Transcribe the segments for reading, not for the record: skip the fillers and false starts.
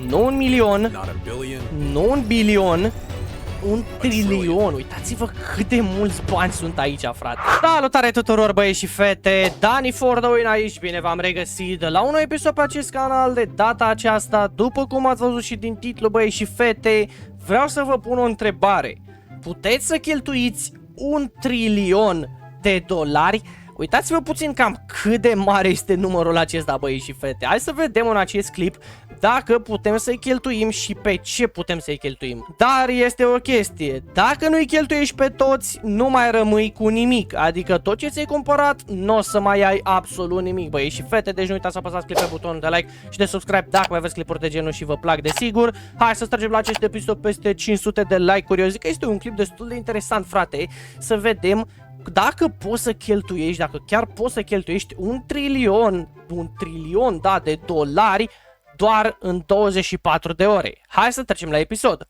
nu 1 milion, nu 1 bilion, 1 trilion. Uitați-vă cât de mulți bani sunt aici, frate. Salutare tuturor, băieți și fete, DannyFTW aici, bine v-am regăsit la un nou episod pe acest canal. De data aceasta, după cum ați văzut și din titlu, băieți și fete, vreau să vă pun o întrebare. Puteți să cheltuiți 1 trilion de dolari? Uitați-vă puțin cam cât de mare este numărul acesta, băieți și fete. Hai să vedem în acest clip dacă putem să-i cheltuim și pe ce putem să-i cheltuim. Dar este o chestie, dacă nu-i cheltuiești pe toți, nu mai rămâi cu nimic. Adică tot ce ți-ai cumpărat, nu o să mai ai absolut nimic, băieți și fete. Deci nu uitați să apăsați pe butonul de like și de subscribe dacă mai aveți clipuri de genul și vă plac, desigur. Hai să strângem la acest episod peste 500 de like-uri. Eu zic că este un clip destul de interesant, frate, să vedem dacă poți să cheltuiești, dacă chiar poți să cheltuiești un trilion, da, de dolari doar în 24 de ore. Hai să trecem la episod.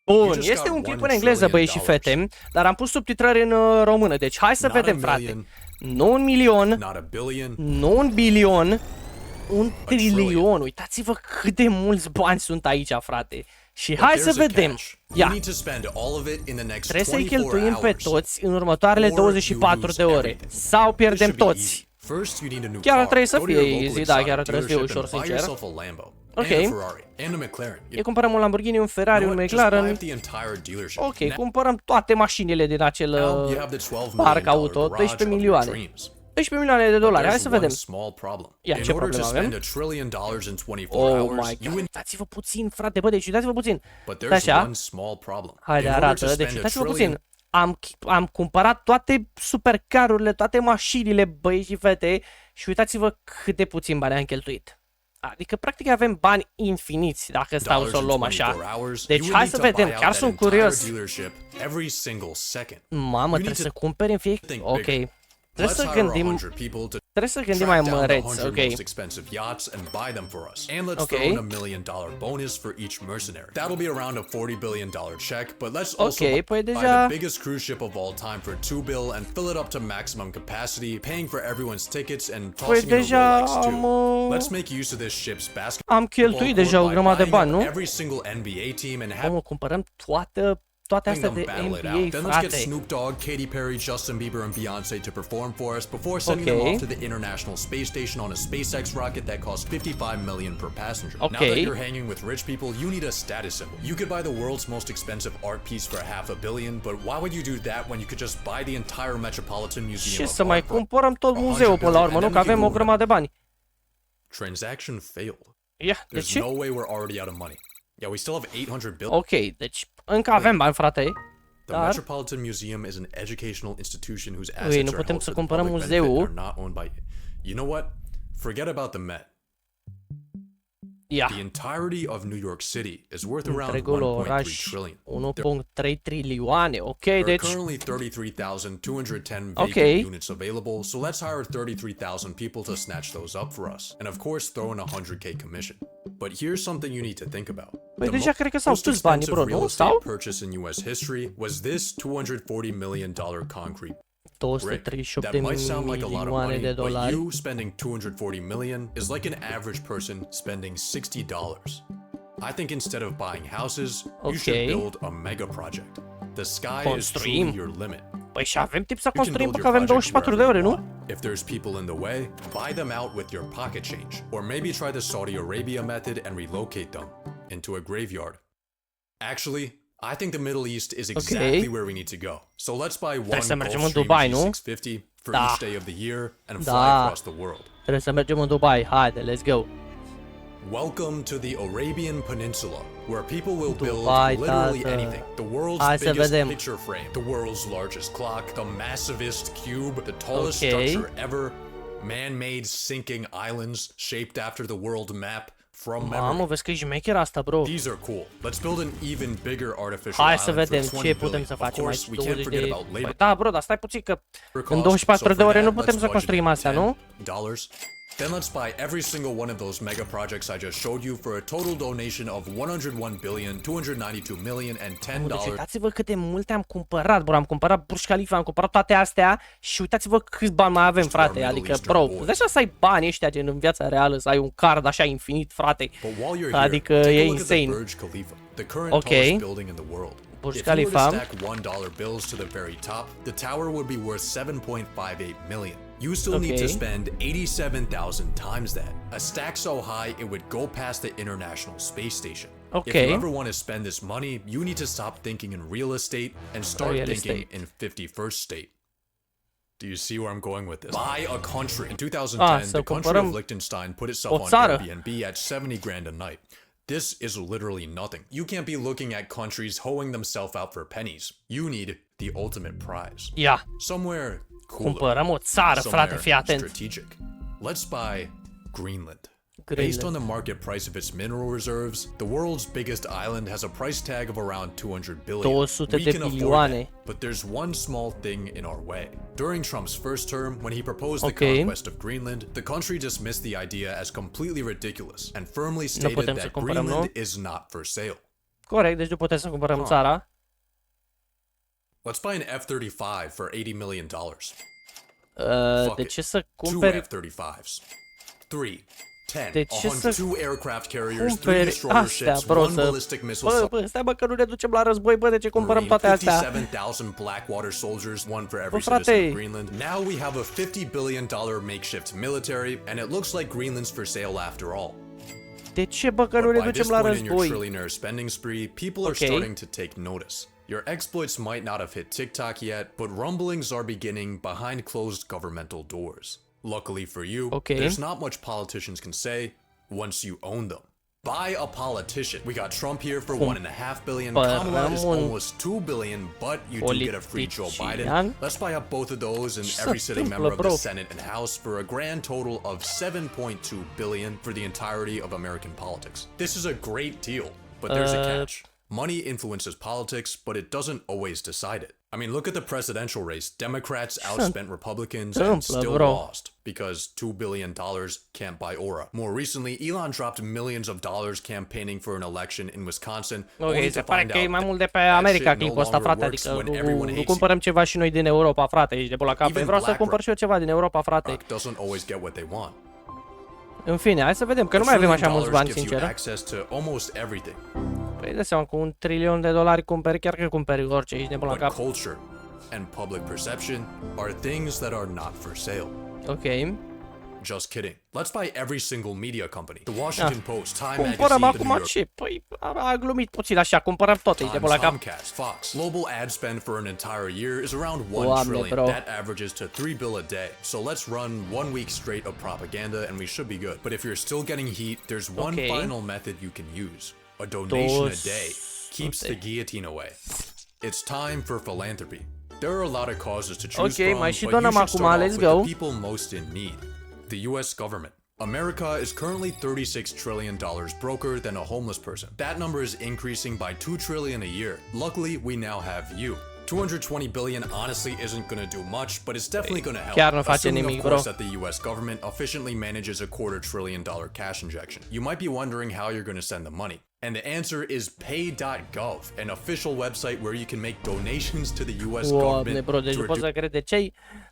Bun, este un clip în engleză, băieți și fete, dar am pus subtitrări în română, deci hai să vedem, frate. Nu 1 milion, nu 1 bilion, 1 trilion. Uitați-vă cât de mulți bani sunt aici, frate. Și hai să vedem. Ia. Trebuie să-i cheltuim pe toți în următoarele 24 de ore. Sau pierdem toți. Chiar trebuie să fie easy, da, chiar trebuie să fie ușor, sincer. Ok. Îi cumpărăm un Lamborghini, un Ferrari, un McLaren. Ok, cumpărăm toate mașinile din acel parc auto, 12 milioane. 12 milioane de dolari, hai să vedem. Ia, ce problemă avem? Oh my god, uitați-vă puțin, frate, bă, deci uitați-vă puțin. Așa, haide, arată, deci uitați-vă puțin. Am cumpărat toate supercarurile, toate mașinile, băieți și fete, și uitați-vă cât de puțin bani am cheltuit. Adică, practic, avem bani infiniți, dacă stau să o luăm așa. Deci, hai să vedem, chiar sunt curios. Mamă, trebuie să cumperi în fiecare... Ok. Trebuie să gândim mai măreți, ok. Ok, păi deja... Păi deja am cheltuit deja o grămadă de bani, nu? Mă, cumpărăm toate astea de NBA, frate. Snoop Dogg, Katy Perry, Justin Bieber and Beyoncé to perform for us before sending them off to the International Space Station on a SpaceX rocket that costs 55 million per passenger. Now that you're hanging with rich people, you need a status symbol. You could buy the world's most expensive art piece for $500 million, but why would you do that when you could just buy the entire Metropolitan Museum? Și să mai cumpărăm tot muzeul până la urmă, nu? Că avem o grămadă de bani. Transaction failed. Yeah, de ce? There's no way we're already out of money. Yeah, we still have 800 billion. Ok, deci încă avem bani, frate. The Metropolitan Museum is an educational institution whose assets are nu putem held să for cumpărăm public benefit and muzeul. are not owned by... You know what? Forget about the Met. Yeah. The entirety of New York City is worth around Întregul 1.3 oraș, trillion. 1.3 trilioane. Ok, There are deci... currently 33,210 vacant units available, so let's hire 33,000 people to snatch those up for us. And of course, throw in a 100K commission. But here's something you need to think about. Păi deja cred că s-au stâns banii, bro, nu? Sau? Purchase in US history was this $240 million concrete 238 de milioane de dolari. you spending 240 million is like an average person spending $60. I think instead of buying houses, you should build a mega project. The sky is truly your limit. Păi și avem timp să construim, că avem 24 de ore, nu? If there's people in the way, buy them out with your pocket change. Or maybe try the Saudi Arabia method and relocate them into a graveyard. Actually, I think the Middle East is exactly where we need to go. So let's buy one Gulfstream G650 for each day of the year and fly across the world. Trebuie să mergem în Dubai. Haide, let's go. Welcome to the Arabian Peninsula, where people will build literally anything. The world's biggest picture frame, the world's largest clock, the massivest cube, the tallest structure ever, man-made sinking islands shaped after the world map. Mamă, vezi că e șmecher asta, bro. These are cool. Let's build an even bigger artificial Hai să vedem ce putem să facem mai 20 de... Păi da, bro, dar stai puțin că în 24 de ore nu putem să construim astea, nu? Then let's buy every single one of those mega projects I just showed you for a total donation of $101,292,010. Uitați-vă câte multe am cumpărat, bro. Am cumpărat Burj Khalifa, am cumpărat toate astea și uitați-vă câți bani mai avem, frate. Adică, bro, îți dai să ai bani ăștia gen în viața reală, să ai un card așa infinit, frate. Adică e insane. Ok. Burj Khalifa. If you were to stack $1 bills to the very top, the tower would be worth $7.58 million. You still need to spend 87,000 times that. A stack so high it would go past the International Space Station. If you ever want to spend this money, you need to stop thinking in real estate and start thinking in 51st state. Do you see where I'm going with this? Buy a country. In 2010, the country of Liechtenstein put itself on Airbnb at 70 grand a night. This is literally nothing. You can't be looking at countries hoeing themselves out for pennies. You need the ultimate prize. Yeah. Somewhere cooler. Cumpărăm o țară, frate, fii atent. Strategic. Let's buy Greenland. Based on the market price of its mineral reserves, the world's biggest island has a price tag of around 200 billion. 200 We de can afford bilioane. it, but there's one small thing in our way. During Trump's first term, when he proposed the conquest of Greenland, the country dismissed the idea as completely ridiculous and firmly stated that Greenland is not for sale. Corect, deci nu putem să cumpărăm țara. Let's buy an F-35 for $80 million. De ce să cumperi? 2 F-35s. 3, 10, De ce să 2 aircraft carriers, 3 destroyer astea, ships, bro, 1 ballistic missile bă, stai bă că nu ne ducem la război, bă, de ce cumpărăm toate astea? 57,000 Blackwater soldiers, one for every citizen of Greenland. Now we have a $50 billion makeshift military, and it looks like Greenland's for sale after all. De ce, bă, că nu ne ducem la By this point in your război? trillionaire spending spree, people are starting to take notice. Your exploits might not have hit TikTok yet, but rumblings are beginning behind closed governmental doors. Luckily for you, there's not much politicians can say once you own them. Buy a politician. We got Trump here for $1.5 billion. Kamala is almost $2 billion, but you do get a free Joe Biden. Let's buy up both of those and every sitting member of the Senate and House for a grand total of $7.2 billion for the entirety of American politics. This is a great deal, but there's a catch. Money influences politics, but it doesn't always decide it. I mean, look at the presidential race. Democrats outspent Republicans and still lost because $2 billion can't buy aura. More recently, Elon dropped millions of dollars campaigning for an election in Wisconsin. Ok, se pare că e mai mult de pe America clipul ăsta, frate, adică nu cumpărăm ceva și noi din Europa, frate, ești de pe la cap. Vreau să cumpăr și eu ceva din Europa, frate. În fine, hai să vedem, că nu mai avem așa mulți bani, sincer. Păi dă seama, cu $1 trilion cumperi, chiar că cumperi orice, ești nebun la cap. Culture and public perception are things that are not for sale. Ok. Just kidding. Let's buy every single media company. The Washington Post, Time Cumpărăm Magazine, acum ce? Păi a glumit puțin așa, cumpărăm toate, ești nebun la cap. Comcast, Fox. Global ad spend for an entire year is around 1 trillion. That averages to $3 billion a day. So let's run 1 week straight of propaganda and we should be good. But if you're still getting heat, there's one final method you can use. A donation a day keeps the guillotine away. It's time for philanthropy. There are a lot of causes to choose from, but you should start off with the people most in need. The US government. America is currently $36 trillion broker than a homeless person. That number is increasing by $2 trillion a year. Luckily, we now have you. $220 billion honestly isn't going to do much, but it's definitely going to help. Chiar nu face Assuming, nimic, of course, that the US government efficiently manages a $250 billion cash injection. You might be wondering how you're going to send the money. And the answer is pay.gov, an official website where you can make donations to the US government. Bro, deci nu pot să cred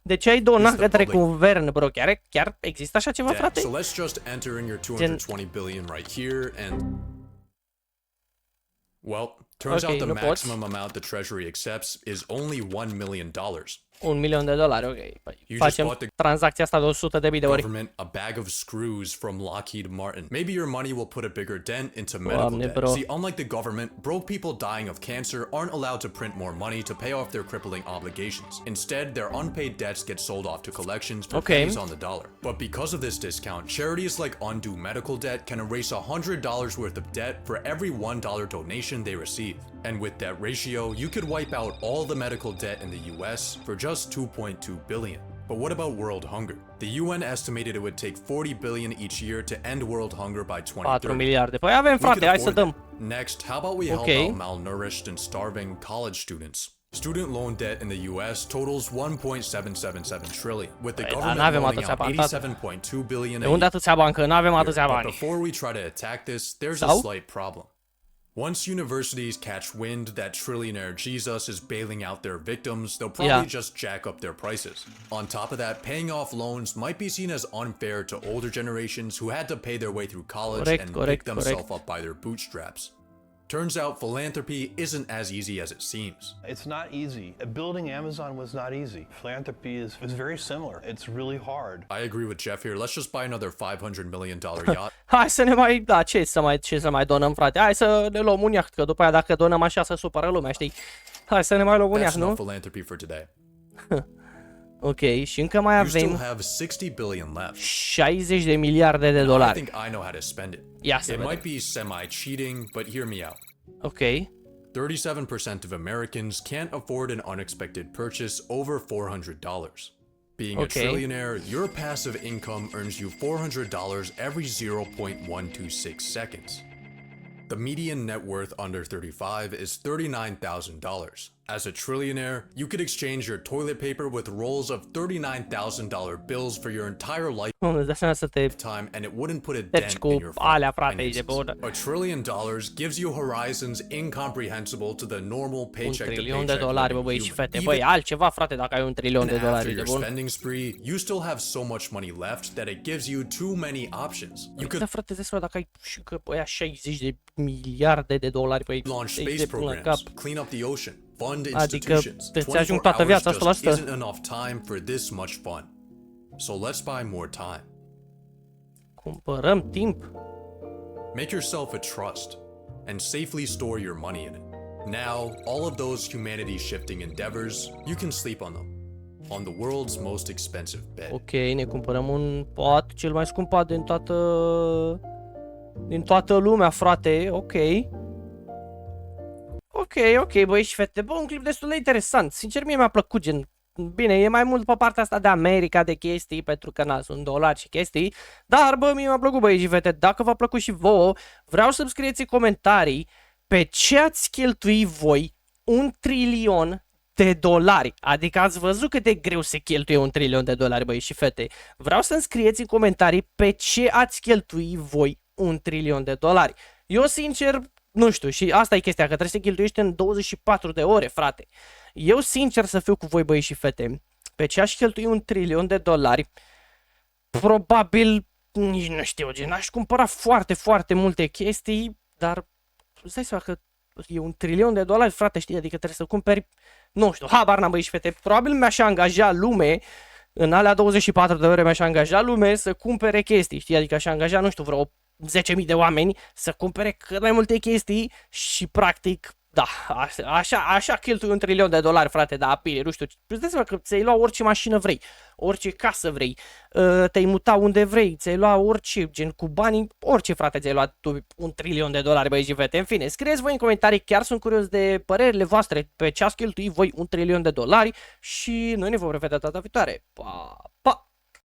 de ce ai donat către guvern, bro? Chiar există așa ceva, frate? So let's just enter in your $220 billion right here and well, turns out the maximum amount the Treasury accepts is only $1 million. $1 milion, ok. Păi facem tranzacția asta de 100.000 de ori. A bag of screws from Lockheed Martin. Maybe your money will put a bigger dent into medical debt. See, unlike the government, broke people dying of cancer aren't allowed to print more money to pay off their crippling obligations. Instead, their unpaid debts get sold off to collections for pennies on the dollar. But because of this discount, charities like Undo Medical Debt can erase $100 worth of debt for every $1 donation they receive. And with that ratio, you could wipe out all the medical debt in the US for just $2.2 billion. But what about world hunger? The UN estimated it would take 40 billion each year to end world hunger by 2030. 4 miliarde. Păi avem, frate, hai să dăm. Next, how about we help out malnourished and starving college students? Student loan debt in the US totals 1.777 trillion, with the Păi, government loaning out 87.2 billion a De unde year. atâția bani? Că n-avem atâția But bani. before we try to attack this, there's a Sau? slight problem. Once universities catch wind that trillionaire Jesus is bailing out their victims, they'll probably just jack up their prices. On top of that, paying off loans might be seen as unfair to older generations who had to pay their way through college and pick themselves up by their bootstraps. Turns out philanthropy isn't as easy as it seems. It's not easy. Building Amazon was not easy. Philanthropy is very similar. It's really hard. I agree with Jeff here. Let's just buy another $500 million yacht. Hai să ne mai, da, ce să mai donăm, frate? Hai să ne luăm un iaht, că după aia dacă donăm așa să supără lumea, știi? Hai să ne mai luăm un iaht, nu? Philanthropy for today. Ok, și încă mai You still avem have 60 billion left. 60 de miliarde de I dolari. think I know how to spend it. Ia să It vedem. might be semi-cheating, but hear me out. Ok. 37% of Americans can't afford an unexpected purchase over $400. Being a trillionaire, your passive income earns you $400 every 0.126 seconds. The median net worth under 35 is $39,000. As a trillionaire, you could exchange your toilet paper with rolls of $39,000 bills for your entire lifetime, and it wouldn't put a dent in your finances. $1 trillion gives you horizons incomprehensible to the normal paycheck to paycheck living human. After your spending spree, you still have so much money left that it gives you too many options. You could launch space programs, clean up the ocean, fund institutions. 24 hours just isn't enough time for this much fun. So let's buy more time. Cumpărăm timp. Make yourself a trust and safely store your money in it. Now, all of those humanity-shifting endeavors, you can sleep on them. On the world's most expensive bed. Ok, ne cumpărăm un pat, cel mai scump pat din toată lumea, frate. Ok. Ok, băi și fete. Bă, un clip destul de interesant. Sincer, mie mi-a plăcut, gen. Bine, e mai mult pe partea asta de America, de chestii, pentru că na, sunt dolari și chestii. Dar, bă, mie mi-a plăcut, băi și fete. Dacă v-a plăcut și vouă, vreau să-mi scrieți în comentarii pe ce ați cheltui voi $1 trilion. Adică ați văzut cât de greu se cheltuie $1 trilion, băi și fete. Vreau să-mi scrieți în comentarii pe ce ați cheltui voi $1 trilion. Eu, sincer, nu știu, și asta e chestia, că trebuie să cheltuiești în 24 de ore, frate. Eu, sincer, să fiu cu voi, băi și fete, pe ce aș cheltui $1 trilion, probabil, nici nu știu, gen, aș cumpăra foarte, foarte multe chestii, dar îți dai seama că e $1 trilion, frate, știi, adică trebuie să cumperi, nu știu, habar n-am, băi și fete, probabil mi-aș angaja lume, în alea 24 de ore mi-aș angaja lume să cumpere chestii, știi, adică aș angaja, nu știu, vreo 10.000 de oameni să cumpere cât mai multe chestii și, practic, da, așa cheltui $1 trilion, frate, da, bine, nu știu, îți dai seama că ți-ai lua orice mașină vrei, orice casă vrei, te-ai muta unde vrei, ți-ai lua orice, gen cu banii, orice, frate, ți-ai luat tu $1 trilion, băi și fete, în fine, scrieți voi în comentarii, chiar sunt curios de părerile voastre pe ce ați cheltui voi $1 trilion și noi ne vom revedea data viitoare, pa, pa!